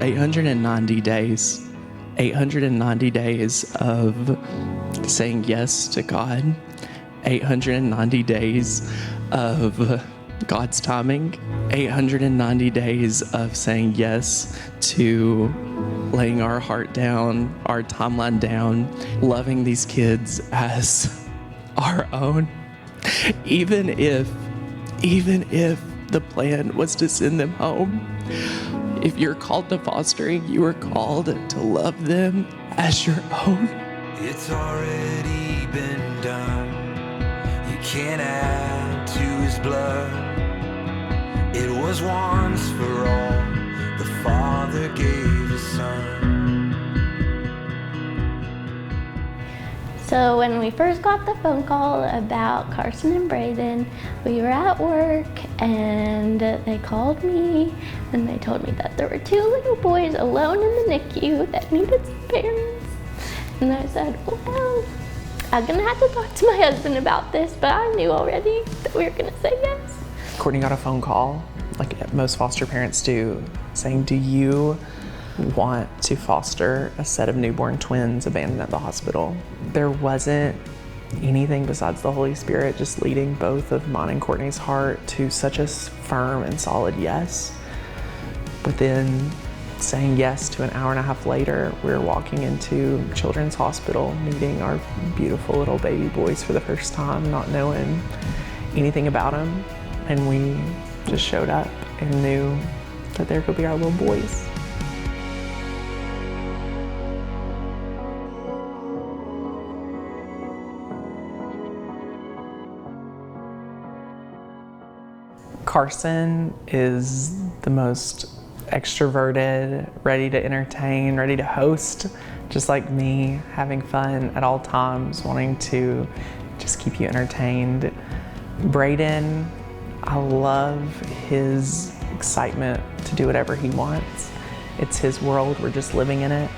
890 days. 890 days of saying yes to God. 890 days of God's timing. 890 days of saying yes to laying our heart down, our timeline down, loving these kids as our own. Even if the plan was to send them home, if you're called to fostering, you are called to love them as your own. It's already been done. You can't add to his blood. It was once for all. The Father gave his Son. So when we first got the phone call about Carson and Brayden, we were at work and they called me and they told me that there were 2 little boys alone in the NICU that needed some parents. And I said, well, I'm gonna have to talk to my husband about this, but I knew already that we were gonna say yes. Courtney got a phone call, like most foster parents do, saying, do you want to foster a set of newborn twins abandoned at the hospital? There wasn't anything besides the Holy Spirit just leading both of mine and Courtney's heart to such a firm and solid yes. But then saying yes to an hour and a half later, we were walking into Children's Hospital, meeting our beautiful little baby boys for the first time, not knowing anything about them. And we just showed up and knew that there could be our little boys. Carson is the most extroverted, ready to entertain, ready to host, just like me, having fun at all times, wanting to just keep you entertained. Brayden, I love his excitement to do whatever he wants. It's his world, we're just living in it.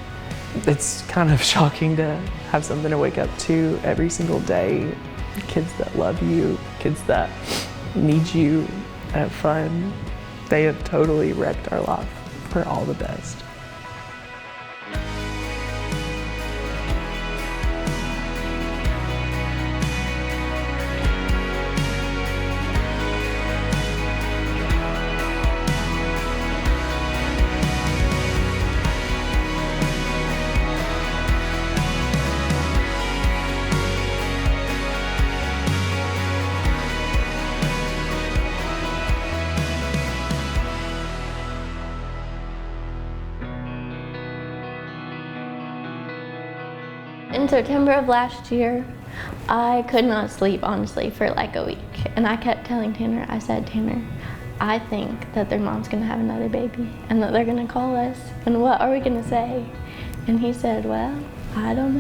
It's kind of shocking to have something to wake up to every single day. Kids that love you, kids that need you, and have fun. They have totally wrecked our life for all the best. In September of last year, I could not sleep, honestly, for like a week. And I kept telling Tanner, I said, Tanner, I think that their mom's gonna have another baby and that they're gonna call us. And what are we gonna say? And he said, well, I don't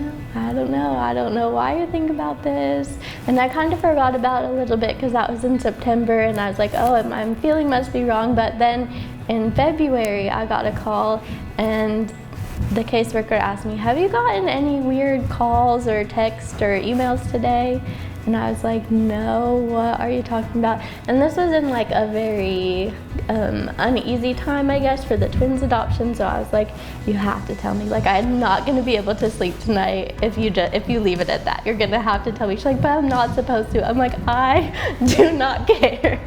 know why you think about this. And I kind of forgot about it a little bit because that was in September and I was like, oh, my feeling must be wrong. But then in February, I got a call and the caseworker asked me, have you gotten any weird calls or texts or emails today? And I was like, no, what are you talking about? And this was in like a very uneasy time, I guess, for the twins adoption. So I was like, you have to tell me. Like, I'm not gonna be able to sleep tonight if you leave it at that. You're gonna have to tell me. She's like, but I'm not supposed to. I'm like, I do not care.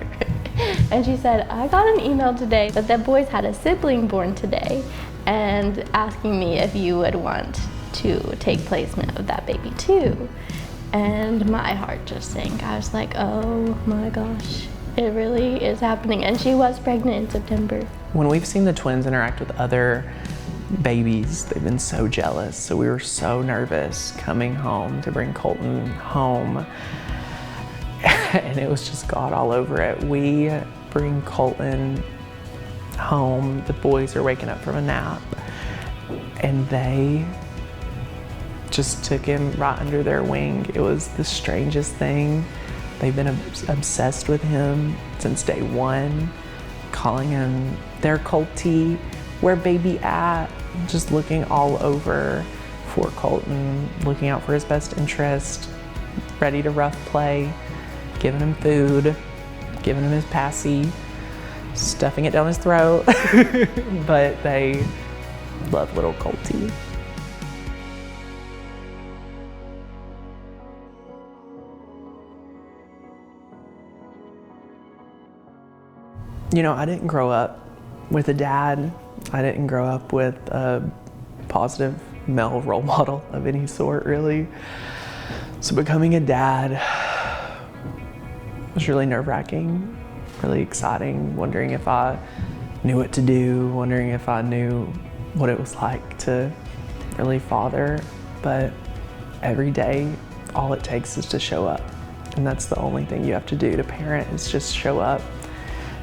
And she said, I got an email today that the boys had a sibling born today and asking me if you would want to take placement of that baby too. And my heart just sank. I was like, oh my gosh, it really is happening. And she was pregnant in September. When we've seen the twins interact with other babies, they've been so jealous. So we were so nervous coming home to bring Colton home. And it was just God all over it. We bring Colton home, the boys are waking up from a nap, and they just took him right under their wing. It was the strangest thing. They've been obsessed with him since day one, calling him their Colty, where baby at, just looking all over for Colton, looking out for his best interest, ready to rough play, giving him food, giving him his passy, stuffing it down his throat. But they Love little Colty. You know, I didn't grow up with a dad. I didn't grow up with a positive male role model of any sort, really. So becoming a dad was really nerve-wracking, really exciting, wondering if I knew what to do, wondering if I knew what it was like to really father. But every day, all it takes is to show up. And that's the only thing you have to do to parent, is just show up.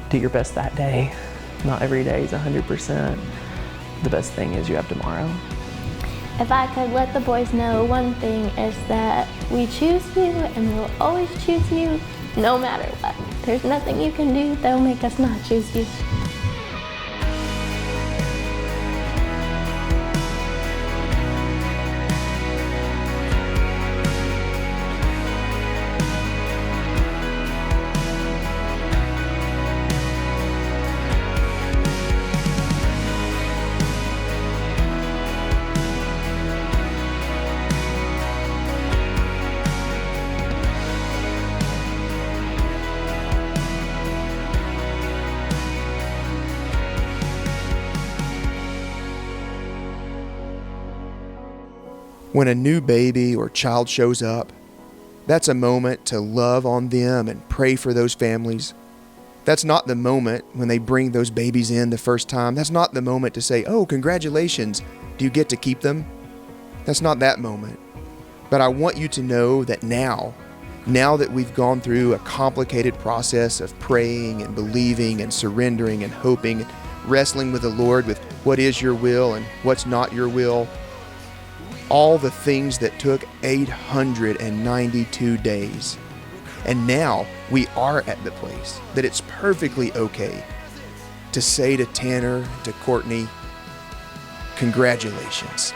Do your best that day. Not every day is 100%. The best thing is you have tomorrow. If I could let the boys know one thing, is that we choose you and we'll always choose you no matter what. There's nothing you can do that'll make us not choose you. When a new baby or child shows up, that's a moment to love on them and pray for those families. That's not the moment when they bring those babies in the first time. That's not the moment to say, "Oh, congratulations, do you get to keep them?" That's not that moment. But I want you to know that now that we've gone through a complicated process of praying and believing and surrendering and hoping and wrestling with the Lord with what is your will and what's not your will, all the things that took 892 days. And now we are at the place that it's perfectly okay to say to Tanner, to Courtney, congratulations.